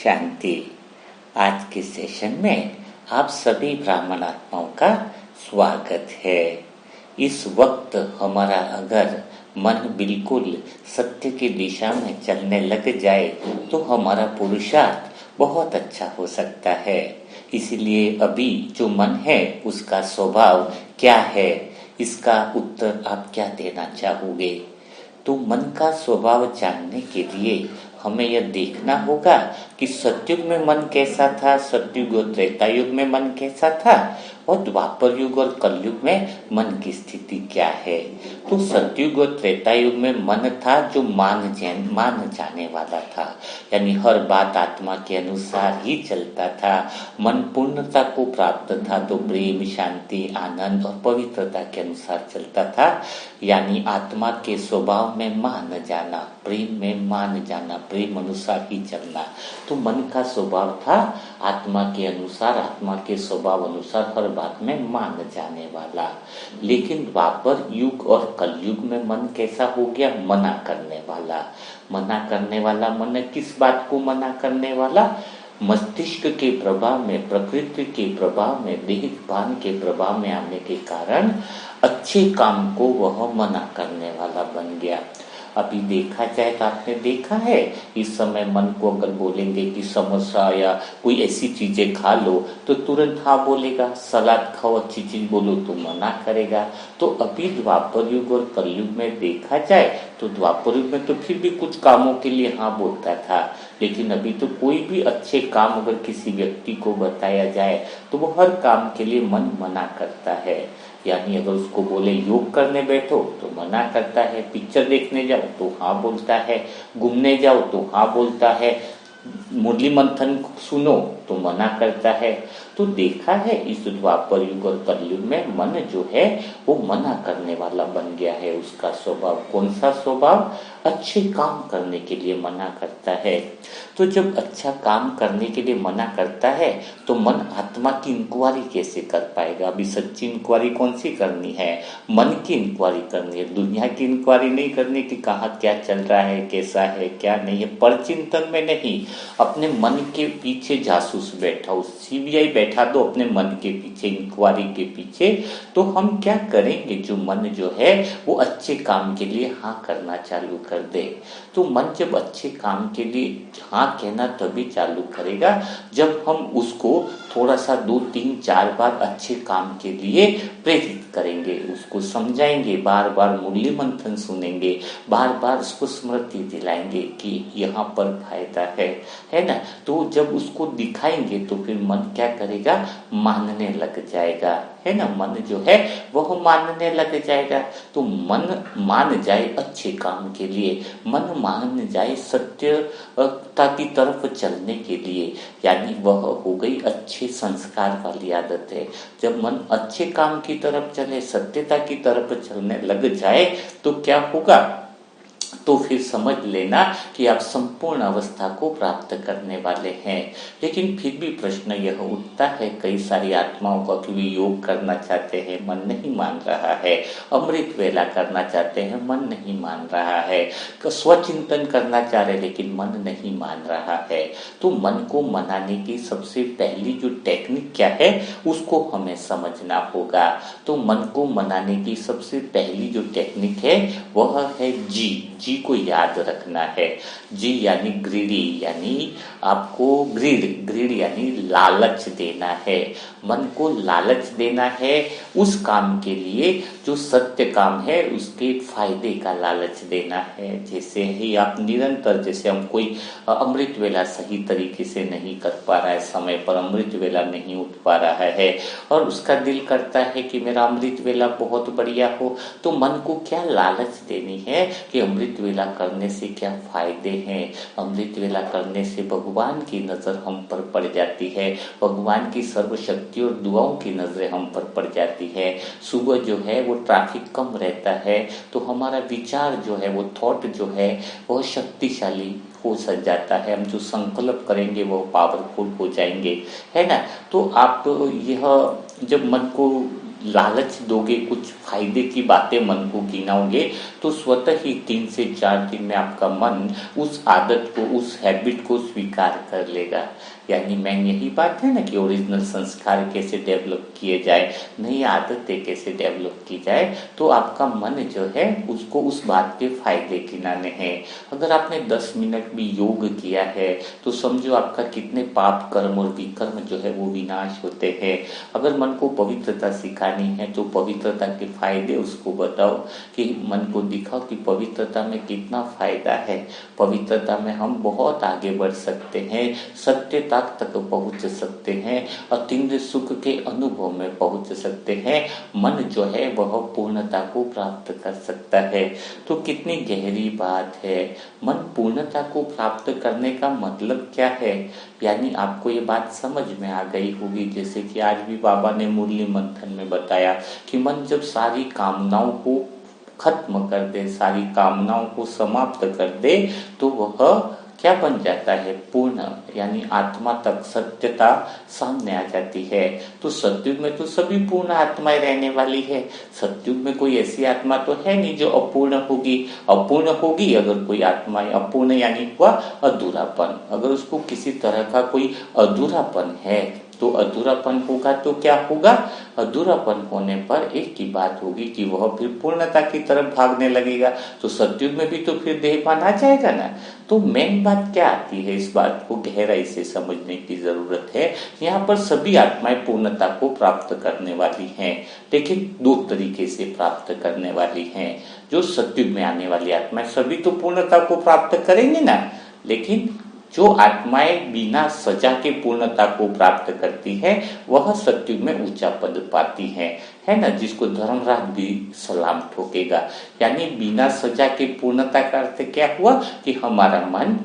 शांति। आज के सेशन में आप सभी ब्राह्मण आत्माओं का स्वागत है। इस वक्त हमारा अगर मन बिल्कुल सत्य की दिशा में चलने लग जाए तो हमारा पुरुषार्थ बहुत अच्छा हो सकता है। इसलिए अभी जो मन है उसका स्वभाव क्या है, इसका उत्तर आप क्या देना चाहोगे? तो मन का स्वभाव जानने के लिए हमें यह देखना होगा कि सतयुग में मन कैसा था, सतयुग और त्रेता युग में मन कैसा था और द्वापर युग और कलयुग में मन की स्थिति क्या है। तो सतयुग और त्रेता युग में मन था जो मान जाने वाला था, यानी हर बात आत्मा के अनुसार ही चलता था। मन पूर्णता को प्राप्त था तो प्रेम, शांति, आनंद और पवित्रता के अनुसार चलता था, यानी आत्मा के स्वभाव में मान जाना, प्रेम में मान जाना, प्रेम अनुसार ही चलना। तो मन का स्वभाव था आत्मा के अनुसार, आत्मा के स्वभाव अनुसार हर बात में मान जाने वाला। लेकिन द्वापर युग और कलयुग में मन कैसा हो गया? मना करने वाला। मना करने वाला मन किस बात को मना करने वाला? मस्तिष्क के प्रभाव में, प्रकृति के प्रभाव में, देह भान के प्रभाव में आने के कारण अच्छे काम को वह मना करने वाला बन गया। अभी देखा जाए तो आपने देखा है इस समय मन को अगर बोलेंगे कि समोसा या कोई ऐसी चीजें खा लो तो तुरंत हाँ बोलेगा, सलाद खाओ, अच्छी चीज बोलो तो मना करेगा। तो अभी द्वापर युग और कलयुग में देखा जाए तो द्वापर युग में तो फिर भी कुछ कामों के लिए हाँ बोलता था, लेकिन अभी तो कोई भी अच्छे काम अगर किसी व्यक्ति को बताया जाए तो वो हर काम के लिए मन मना करता है। यानी अगर उसको बोले योग करने बैठो तो मना करता है, पिक्चर देखने जाओ तो हाँ बोलता है, घूमने जाओ तो हाँ बोलता है, मुरली मंथन सुनो तो मना करता है। तो देखा है इस द्वापर युग और कलयुग में मन जो है वो मना करने वाला बन गया है। उसका स्वभाव कौन सा स्वभाव? अच्छे काम करने के लिए मना करता है। तो जब अच्छा काम करने के लिए मना करता है तो मन आत्मा की इंक्वायरी कैसे कर पाएगा? अभी सच्ची इंक्वायरी कौन सी करनी है? मन की इंक्वायरी करनी है, दुनिया की इंक्वायरी नहीं करनी कि कहाँ क्या चल रहा है, कैसा है, क्या नहीं है। परचिंतन में नहीं, अपने मन के पीछे जासूस बैठा हो, सीबीआई बैठा दो अपने मन के पीछे, इंक्वायरी के पीछे। तो हम क्या करेंगे? जो मन जो है वो अच्छे काम के लिए हाँ करना चालू कर दे। तो मन जब अच्छे काम के लिए हाँ कहना तभी चालू करेगा जब हम उसको थोड़ा सा 2-3-4 बार अच्छे काम के लिए प्रेरित करेंगे, उसको समझाएंगे, बार बार मुरली मंथन सुनेंगे, बार बार उसको स्मृति दिलाएंगे कि यहाँ पर फायदा है ना। तो जब उसको दिखाएंगे तो फिर मन क्या करेगा? मानने लग जाएगा, है ना। मन जो है वह मानने लग जाएगा। तो मन मान जाए अच्छे काम के लिए, मन मान जाए सत्यता की तरफ चलने के लिए, यानी वह हो गई अच्छे संस्कार वाली आदत है। जब मन अच्छे काम की तरफ चले, सत्यता की तरफ चलने लग जाए तो क्या होगा? तो फिर समझ लेना कि आप संपूर्ण अवस्था को प्राप्त करने वाले हैं। लेकिन फिर भी प्रश्न यह उठता है कई सारी आत्माओं का कि वे योग करना चाहते हैं, मन नहीं मान रहा है, अमृत वेला करना चाहते हैं, मन नहीं मान रहा है, स्वचिंतन करना चाह रहे लेकिन मन नहीं मान रहा है। तो मन को मनाने की सबसे पहली जो टेक्निक क्या है उसको हमें समझना होगा। तो मन को मनाने की सबसे पहली जो टेक्निक है वह है जी को याद रखना है। जी यानी ग्रीडी, यानी आपको ग्रीड यानी लालच देना है। मन को लालच देना है उस काम के लिए जो सत्य काम है, उसके फायदे का लालच देना है। जैसे ही आप निरंतर, जैसे हम कोई अमृत वेला सही तरीके से नहीं कर पा रहा है, समय पर अमृत वेला नहीं उठ पा रहा है और उसका दिल करता है कि मेरा अमृत वेला बहुत बढ़िया हो, तो मन को क्या लालच देनी है कि अमृत वेला करने से क्या फायदे हैं। अमृत वेला करने से भगवान की नजर हम पर पड़ जाती है, भगवान की सर्वशक्ति और दुआओं की नजरें हम पर पड़ जाती है। सुबह जो है वो ट्रैफिक कम रहता है तो हमारा विचार जो है, वो थॉट जो है वो शक्तिशाली हो सक जाता है। हम जो संकल्प करेंगे वो पावरफुल हो जाएंगे, है ना। तो आप यह जब मन को लालच दोगे, कुछ फायदे की बातें मन को गिनाओगे, तो स्वतः ही 3 से 4 दिन में आपका मन उस आदत को, उस हैबिट को स्वीकार कर लेगा। यानी मैन यही बात है ना कि ओरिजिनल संस्कार कैसे डेवलप किए जाए, नई आदतें कैसे डेवलप की जाए, तो आपका मन जो है उसको उस बात के फायदे गिनाने हैं। अगर आपने 10 मिनट भी योग किया है तो समझो आपका कितने पाप कर्म और विकर्म जो है वो विनाश होते हैं। अगर मन को पवित्रता सिखानी है तो पवित्रता के फायदे उसको बताओ, कि मन को दिखाओ कि पवित्रता में कितना फायदा है, पवित्रता में हम बहुत आगे बढ़ सकते हैं, सत्यता तक पहुंच सकते हैं, अतीन्द्रिय सुख के अनुभव में पहुंच सकते हैं। मन जो है वह पूर्णता को प्राप्त कर सकता है। तो कितनी गहरी बात है। मन पूर्णता को प्राप्त करने का मतलब क्या है, यानी आपको ये बात समझ में आ गई होगी। जैसे कि आज भी बाबा ने मुरली मंथन में बताया कि मन जब सारी कामनाओं को खत्म कर दे, सारी कामनाओं को समाप्त कर दे, तो वह क्या बन जाता है, पूर्ण, यानी आत्मा तक सत्यता सामने आ जाती है। तो सत्युग में तो सभी पूर्ण आत्माएं रहने वाली है। सत्युग में कोई ऐसी आत्मा तो है नहीं जो अपूर्ण होगी। अपूर्ण होगी अगर कोई आत्मा, अपूर्ण यानी हुआ अधूरापन। अगर उसको किसी तरह का कोई अधूरापन है तो अधूरापन होगा तो क्या होगा, अधूरापन होने पर एक ही बात होगी कि वह फिर पूर्णता की तरफ भागने लगेगा। तो सत्युग में भी तो फिर देहपान आ जाएगा ना। तो मेन बात क्या आती है, इस बात को गहराई से समझने की जरूरत है। यहाँ पर सभी आत्माएं पूर्णता को प्राप्त करने वाली हैं, लेकिन 2 तरीके से प्राप्त करने वाली हैं। जो सत्युग में आने वाली आत्माएं सभी तो पूर्णता को प्राप्त करेंगे ना, लेकिन जो आत्माएं बिना सजा के पूर्णता को प्राप्त करती है वह सत्युग में ऊंचा पद पाती है ना। जिसको धर्मराज भी सलाम ठोकेगा। यानी बिना सजा के पूर्णता का अर्थ क्या हुआ कि हमारा मन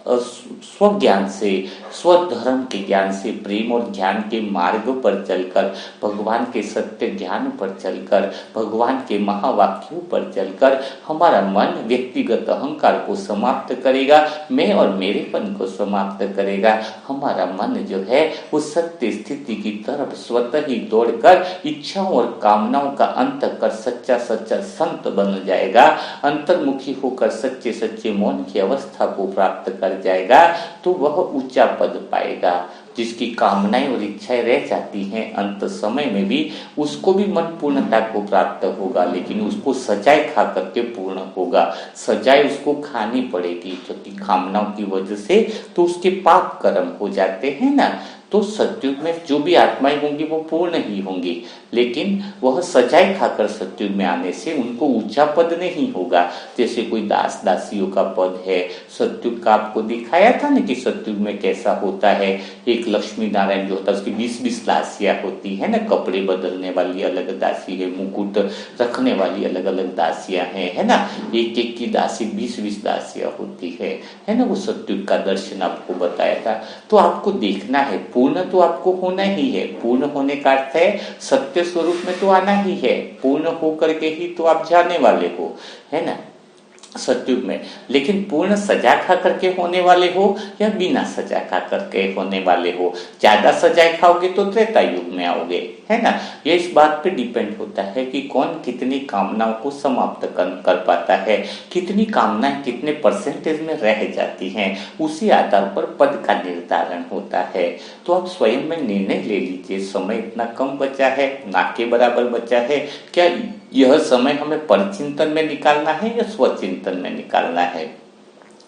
स्वज्ञान से, स्वधर्म के ज्ञान से, प्रेम और ज्ञान के मार्ग पर चलकर, भगवान के सत्य ज्ञान पर चलकर, भगवान के महावाक्यों पर चलकर हमारा मन व्यक्तिगत अहंकार को समाप्त करेगा, मैं और मेरेपन को समाप्त करेगा। हमारा मन जो है उस सत्य स्थिति की तरफ स्वतः ही दौड़कर इच्छाओं और कामनाओं का अंत कर सच्चा सच्चा संत बन जाएगा। अंतर्मुखी होकर सच्चे सच्चे मौन की अवस्था को प्राप्त कर जाएगा, तो वह ऊंचा पद पाएगा। जिसकी कामनाएं और इच्छाएं रह जाती हैं अंत समय में भी, उसको भी मन पूर्णता को प्राप्त होगा, लेकिन उसको सजाए खा करके पूर्ण होगा। सजाए उसको खानी पड़ेगी क्योंकि कामनाओं की वजह से तो उसके पाप कर्म हो जाते हैं ना। तो सत्युग में जो भी आत्माएं होंगी वो पूर्ण ही होंगी, लेकिन वह सजाए खाकर सत्युग में आने से उनको ऊंचा पद नहीं होगा। जैसे कोई दास दासियों का पद है, सत्युग का आपको दिखाया था ना कि सत्युग में कैसा होता है। एक लक्ष्मी नारायण जो होता है उसकी 20-20 दासियां होती है ना, कपड़े बदलने वाली अलग दासी है, मुकुट रखने वाली अलग अलग दासियां हैं, है ना। एक एक की दासी 20-20 दासियां होती है ना। वो सत्युग का दर्शन आपको बताया था। तो आपको देखना है, पूर्ण तो आपको होना ही है। पूर्ण होने का अर्थ है सत्य स्वरूप में तो आना ही है। पूर्ण होकर के ही तो आप जाने वाले हो, है ना, सत्युग में। लेकिन पूर्ण सजा खा करके होने वाले हो या बिना सजा खा करके होने वाले हो। ज्यादा सजाए खाओगे तो त्रेता युग में आओगे, है ना। ये इस बात पे डिपेंड होता है कि कौन कितनी कामनाओं को समाप्त कर पाता है, कितनी कामनाएं कितने परसेंटेज में रह जाती हैं, उसी आधार पर पद का निर्धारण होता है। तो आप स्वयं में निर्णय ले लीजिए। समय इतना कम बचा है, ना के बराबर बचा है, क्या यह समय हमें परचिंतन में निकालना है या स्वचिंतन में निकालना है।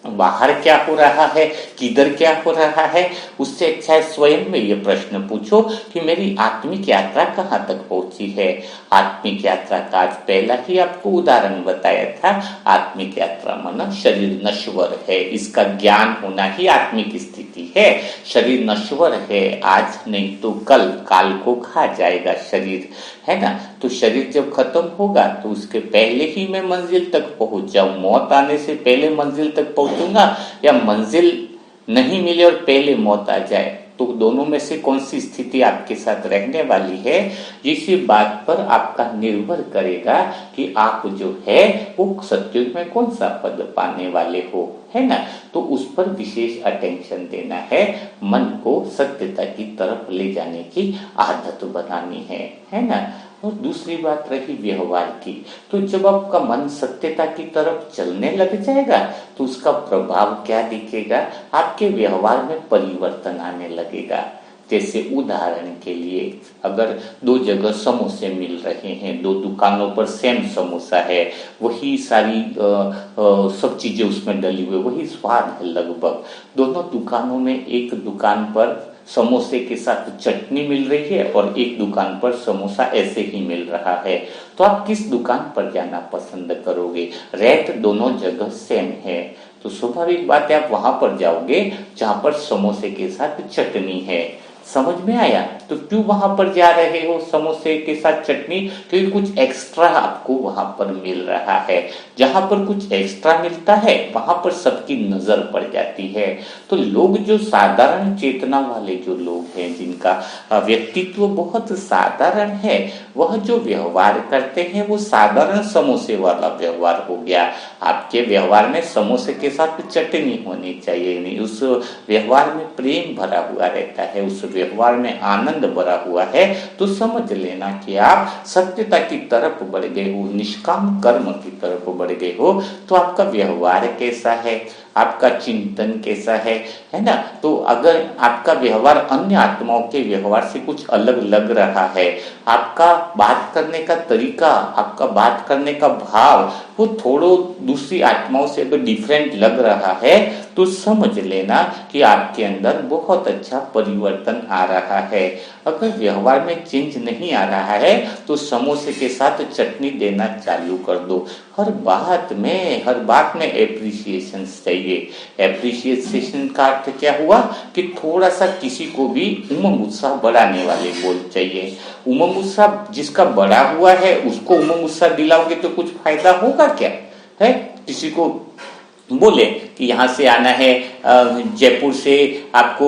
बाहर क्या हो रहा है, किधर क्या हो रहा है, उससे अच्छा है स्वयं में ये प्रश्न पूछो कि मेरी आत्मिक यात्रा कहाँ तक पहुंची है। आत्मिक यात्रा का आज पहला ही आपको उदाहरण बताया था। आत्मिक यात्रा माना शरीर नश्वर है, इसका ज्ञान होना ही आत्मिक स्थिति है। शरीर नश्वर है, आज नहीं तो कल, काल को खा जाएगा शरीर, है ना। तो शरीर जब खत्म होगा तो उसके पहले ही मैं मंजिल तक पहुंच जाऊं। मौत आने से पहले मंजिल तक पहुंचूंगा या मंजिल नहीं मिले और पहले मौत आ जाए, तो दोनों में से कौन सी स्थिति आपके साथ रहने वाली है, इसी बात पर आपका निर्भर करेगा कि आप जो है वो सत्युग में कौन सा पद पाने वाले हो, है ना। तो उस पर विशेष अटेंशन देना है। मन को सत्यता की तरफ ले जाने की आदत बनानी है ना। और दूसरी बात रही व्यवहार की, तो जब आपका मन सत्यता की तरफ चलने लग जाएगा तो उसका प्रभाव क्या दिखेगा, आपके व्यवहार में परिवर्तन आने लगेगा। जैसे उदाहरण के लिए, अगर दो जगह समोसे मिल रहे हैं, दो दुकानों पर सेम समोसा है, वही सारी सब चीजें उसमें डली हुई, वही स्वाद है लगभग, दोनों दुकानों में एक दुकान पर समोसे के साथ चटनी मिल रही है और एक दुकान पर समोसा ऐसे ही मिल रहा है, तो आप किस दुकान पर जाना पसंद करोगे? रेट दोनों जगह सेम है, तो स्वाभाविक बात है आप वहां पर जाओगे जहां पर समोसे के साथ चटनी है। समझ में आया? तो क्यों वहां पर जा रहे हो समोसे के साथ चटनी? क्योंकि कुछ एक्स्ट्रा आपको वहां पर मिल रहा है। जहां पर कुछ एक्स्ट्रा मिलता है वहां पर सबकी नजर पड़ जाती है। तो लोग जो साधारण चेतना वाले जो लोग हैं, जिनका व्यक्तित्व बहुत साधारण है, वह जो व्यवहार करते हैं वो साधारण समोसे वाला व्यवहार हो गया। आपके व्यवहार में समोसे के साथ चटनी होनी चाहिए नहीं, उस व्यवहार में प्रेम भरा हुआ रहता है, उस व्यवहार में आनंद भरा हुआ है, तो समझ लेना कि आप सत्यता की तरफ बढ़ गए हो, निष्काम कर्म की तरफ बढ़ गए हो। तो आपका व्यवहार कैसा है, आपका चिंतन कैसा है ना? तो अगर आपका व्यवहार अन्य आत्माओं के व्यवहार से कुछ अलग लग रहा है, आपका बात करने का तरीका, आपका बात करने का भाव वो थोड़ो दूसरी आत्माओं से अगर डिफरेंट लग रहा है, तो समझ लेना कि आपके अंदर बहुत अच्छा परिवर्तन आ रहा है। अगर व्यवहार में चेंज नहीं आ रहा है तो समोसे के साथ चटनी देना चालू कर दो। हर बात में एप्रिसिएशन चाहिए। एप्रिसिएशन का अर्थ क्या हुआ कि थोड़ा सा किसी को भी उमंग उत्साह बढ़ाने वाले बोल चाहिए। उमंग उत्साह जिसका बढ़ा हुआ है उसको उमंग उत्साह दिलाओगे तो कुछ फायदा होगा क्या? है किसी को बोले कि यहाँ से आना है, जयपुर से आपको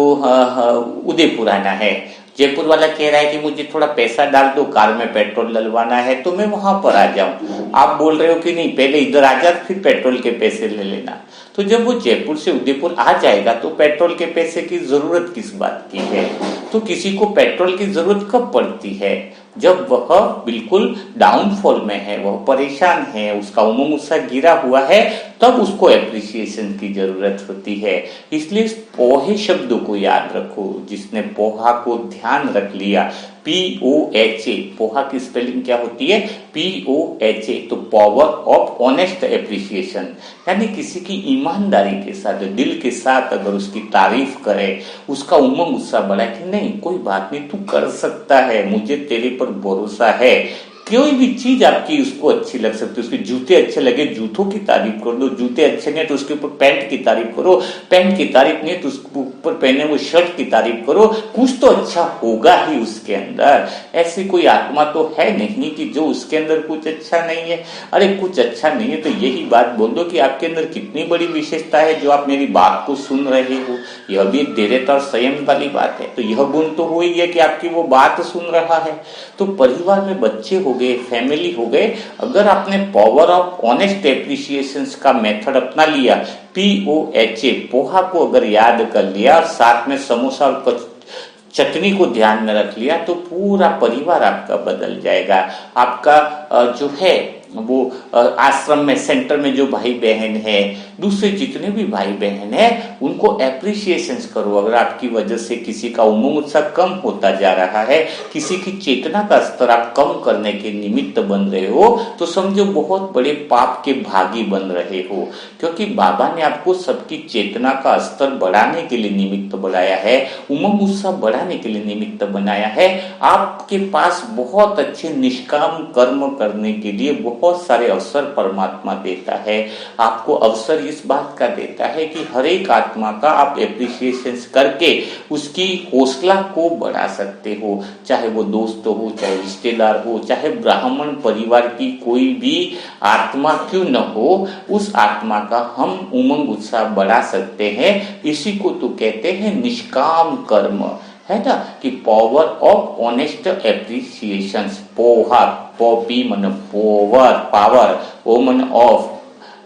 उदयपुर आना है, जयपुर वाला कह रहा है कि मुझे थोड़ा पैसा डाल दो, कार में पेट्रोल डलवाना है, तो मैं वहां पर आ जाऊं। आप बोल रहे हो कि नहीं पहले इधर आ जा फिर पेट्रोल के पैसे ले लेना। तो जब वो जयपुर से उदयपुर आ जाएगा तो पेट्रोल के पैसे की जरूरत किस बात की है? तो किसी को पेट्रोल की जरूरत कब पड़ती है? जब वह बिल्कुल डाउनफॉल में है, वह परेशान है, उसका उमंग उत्साह गिरा हुआ है, तब उसको एप्रिसिएशन की जरूरत होती है। इसलिए पोहे शब्द को याद रखो। जिसने पोहा को ध्यान रख लिया, POHA, पोहा की स्पेलिंग क्या होती है? POHA, तो पावर ऑफ ऑनेस्ट एप्रिसिएशन, यानी किसी की ईमानदारी के साथ, दिल के साथ अगर उसकी तारीफ करे, उसका उमंग उत्साह बढ़ा कि नहीं कोई बात नहीं तू कर सकता है, मुझे तेरे पर भरोसा है। कोई भी चीज आपकी उसको अच्छी लग सकती है। उसके जूते अच्छे लगे, जूतों की तारीफ कर दो, जूते अच्छे नहीं तो उसके ऊपर पैंट की तारीफ करो, पैंट की तारीफ नहीं तो उसके ऊपर पहने हुए शर्ट की तारीफ करो, कुछ तो अच्छा होगा ही उसके अंदर। ऐसी कोई आत्मा तो है नहीं कि जो उसके अंदर कुछ अच्छा नहीं है। अरे कुछ अच्छा नहीं है तो यही बात बोल दो कि आपके अंदर कितनी बड़ी विशेषता है जो आप मेरी बात को सुन रहे हो। यह भी धैर्यता और संयम वाली बात है। तो यह गुण तो हो ही है कि आपकी वो बात सुन रहा है। तो परिवार में बच्चे हो गए, फैमिली हो गए, अगर आपने पावर ऑफ ऑनेस्ट एप्रिसिएशन का मेथड अपना लिया, POHA, पोहा को अगर याद कर लिया और साथ में समोसा और चटनी को ध्यान में रख लिया, तो पूरा परिवार आपका बदल जाएगा। आपका जो है वो आश्रम में, सेंटर में जो भाई बहन है, दूसरे जितने भी भाई बहन है, उनको एप्रिसिएशन करो। अगर आपकी वजह से किसी का उमंग उत्साह कम होता जा रहा है, किसी की चेतना का स्तर आप कम करने के निमित्त बन रहे हो, तो समझो बहुत बड़े पाप के भागी बन रहे हो। क्योंकि बाबा ने आपको सबकी चेतना का स्तर बढ़ाने के लिए निमित्त बनाया है, उमंग उत्साह बढ़ाने के लिए निमित्त बनाया है। आपके पास बहुत अच्छे निष्काम कर्म करने के लिए बहुत सारे अवसर परमात्मा देता है। आपको अवसर इस बात का देता है कि हर एक आत्मा का आप एप्रिसिएशन करके उसकी हौसला को बढ़ा सकते हो। चाहे वो दोस्त हो, चाहे रिश्तेदार हो, चाहे ब्राह्मण परिवार की कोई भी आत्मा क्यों न हो, उस आत्मा का हम उमंग उत्साह बढ़ा सकते हैं। इसी को तो कहते हैं निष्काम कर्म, है ना? कि power of honest appreciation. Poha, Poppy मन पावर, ओ मन ऑफ,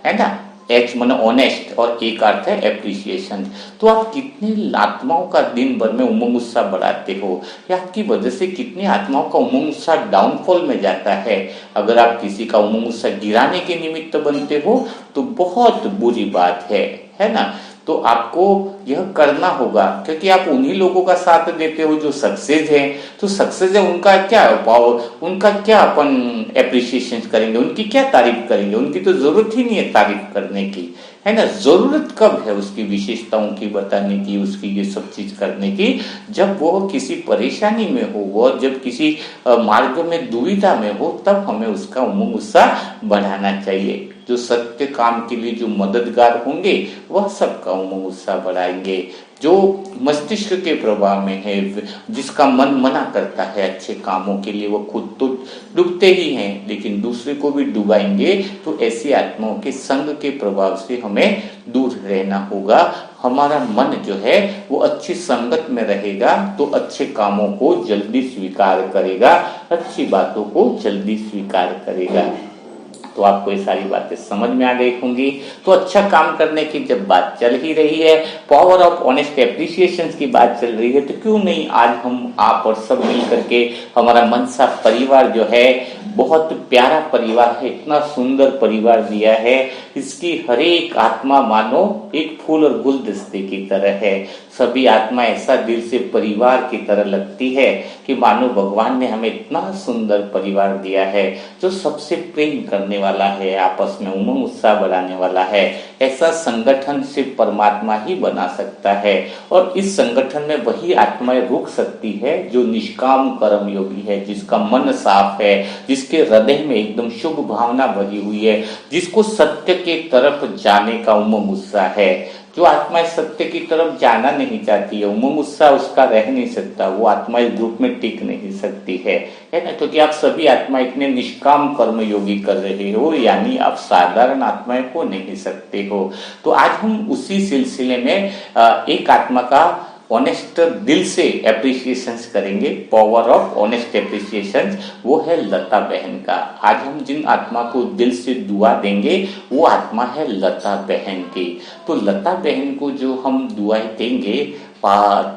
है ना? एच माने ऑनेस्ट और ए का अर्थ है एप्रिसिएशन। तो आप कितनी आत्माओं का दिन भर में उमंग उत्साह बढ़ाते हो, या आपकी वजह से कितनी आत्माओं का उमंग उत्साह डाउनफॉल में जाता है। अगर आप किसी का उमंग उत्साह गिराने के निमित्त बनते हो तो बहुत बुरी बात है ना। तो आपको यह करना होगा, क्योंकि आप उन्हीं लोगों का साथ देते हो जो सक्सेस है। तो सक्सेस है उनका क्या पावर, उनका क्या अपन एप्रिसिएशन करेंगे, उनकी क्या तारीफ करेंगे, उनकी तो जरूरत ही नहीं है तारीफ करने की, है ना। जरूरत कब है उसकी विशेषताओं की बताने की, उसकी ये सब चीज करने की, जब वो किसी परेशानी में हो, वो जब किसी मार्ग में दुविधा में हो, तब हमें उसका उमंग उत्साह बढ़ाना चाहिए। जो सत्य काम के लिए जो मददगार होंगे वह सबका उमंग उत्साह बढ़ाएंगे। जो मस्तिष्क के प्रभाव में है, जिसका मन मना करता है अच्छे कामों के लिए, वो खुद तो डूबते ही हैं लेकिन दूसरे को भी डुबाएंगे। तो ऐसी आत्माओं के संग के प्रभाव से हमें दूर रहना होगा। हमारा मन जो है वो अच्छी संगत में रहेगा तो अच्छे कामों को जल्दी स्वीकार करेगा, अच्छी बातों को जल्दी स्वीकार करेगा। तो आपको ये सारी बातें समझ में आ गई होंगी। तो अच्छा काम करने की जब बात चल ही रही है, पावर ऑफ ऑनेस्ट एप्रिसिएशन की बात चल रही है, तो क्यों नहीं आज हम आप और सब मिल करके, हमारा मनसा परिवार जो है बहुत प्यारा परिवार है, इतना सुंदर परिवार दिया है, इसकी हर एक आत्मा मानो एक फूल और गुलदस्ते की तरह है। सभी आत्मा ऐसा दिल से परिवार की तरह लगती है कि मानो भगवान ने हमें इतना सुंदर परिवार दिया है जो सबसे प्रेम करने वाला है, आपस में उमंग उत्साह बढ़ाने वाला है। ऐसा संगठन सिर्फ परमात्मा ही बना सकता है, और इस संगठन में वही आत्माएं रुक सकती है जो निष्काम कर्म योगी है, जिसका मन साफ है, जिसके हृदय में एकदम शुभ भावना भरी हुई है, जिसको सत्य के तरफ जाने का उमंग उत्साह है। जो आत्मा सत्य की तरफ जाना नहीं चाहती है, उमंग उत्साह उसका रह नहीं सकता, वो आत्मा इस ग्रुप में टिक नहीं सकती है ना। क्योंकि आप सभी आत्मा इतने निष्काम कर्म योगी कर रहे हो, यानी आप साधारण आत्माएं हो नहीं सकते हो। तो आज हम उसी सिलसिले में एक आत्मा का ऑनेस्ट दिल से एप्रिसिएशन करेंगे, पावर ऑफ ऑनेस्ट एप्रिसिएशन, वो है लता बहन का। आज हम जिन आत्मा को दिल से दुआ देंगे वो आत्मा है लता बहन की। तो लता बहन को जो हम दुआएं देंगे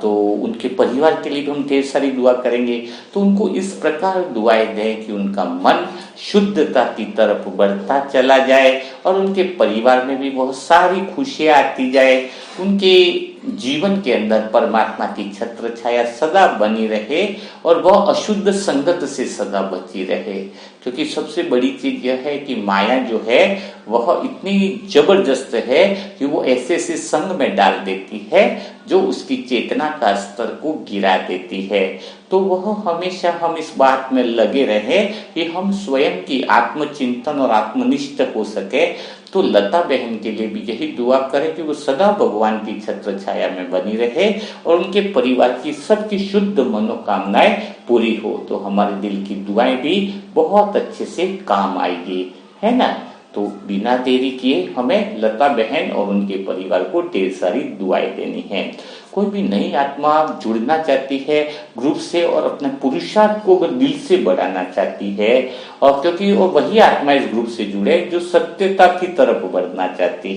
तो उनके परिवार के लिए भी हम ढेर सारी दुआ करेंगे। तो उनको इस प्रकार दुआएं दें कि उनका मन शुद्धता की तरफ बढ़ता चला जाए और उनके परिवार में भी बहुत सारी खुशियां आती जाए, उनके जीवन के अंदर परमात्मा की छत्र छाया सदा बनी रहे और वह अशुद्ध संगत से सदा बची रहे। क्योंकि सबसे बड़ी चीज यह है कि माया जो है वह इतनी जबरदस्त है कि वो ऐसे ऐसे संग में डाल देती है जो उसकी चेतना का स्तर को गिरा देती है। तो वह हमेशा हम इस बात में लगे रहे कि हम स्वयं की आत्मचिंतन और आत्मनिष्ठ हो सके। तो लता बहन के लिए भी यही दुआ करें कि वो सदा भगवान की छत्र छाया में बनी रहे और उनके परिवार की सबकी शुद्ध मनोकामनाएं पूरी हो। तो हमारे दिल की दुआएं भी बहुत अच्छे से काम आएगी, है ना। तो बिना देरी किए हमें लता बहन और उनके परिवार को ढेर सारी दुआएं देनी है। कोई भी नई आत्मा जुड़ना चाहती है ग्रुप से और अपने पुरुषार्थ को अगर दिल से बढ़ाना चाहती है, और क्योंकि वो वही आत्मा इस ग्रुप से जुड़े जो सत्यता की तरफ बढ़ना चाहती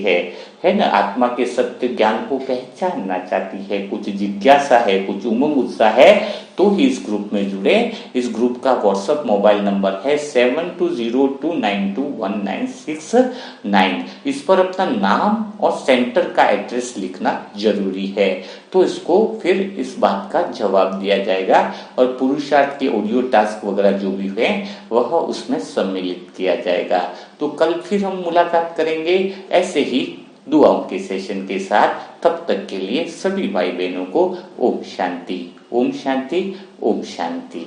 है ना, आत्मा के सत्य ज्ञान को पहचानना चाहती है, कुछ जिज्ञासा है, कुछ उमंग उत्साह है, तो ही इस ग्रुप में जुड़े। इस ग्रुप का व्हाट्सएप मोबाइल नंबर है 7202921969। इस पर अपना नाम और सेंटर का एड्रेस लिखना जरूरी है, तो इसको फिर इस बात का जवाब दिया जाएगा और पुरुषार्थ के ऑडियो टास्क वगैरह जो भी हुए वह उसमें सम्मिलित किया जाएगा। तो कल फिर हम मुलाकात करेंगे ऐसे ही दुआओं के सेशन के साथ। तब तक के लिए सभी भाई बहनों को ओम शांति, ओम शांति, ओम शांति।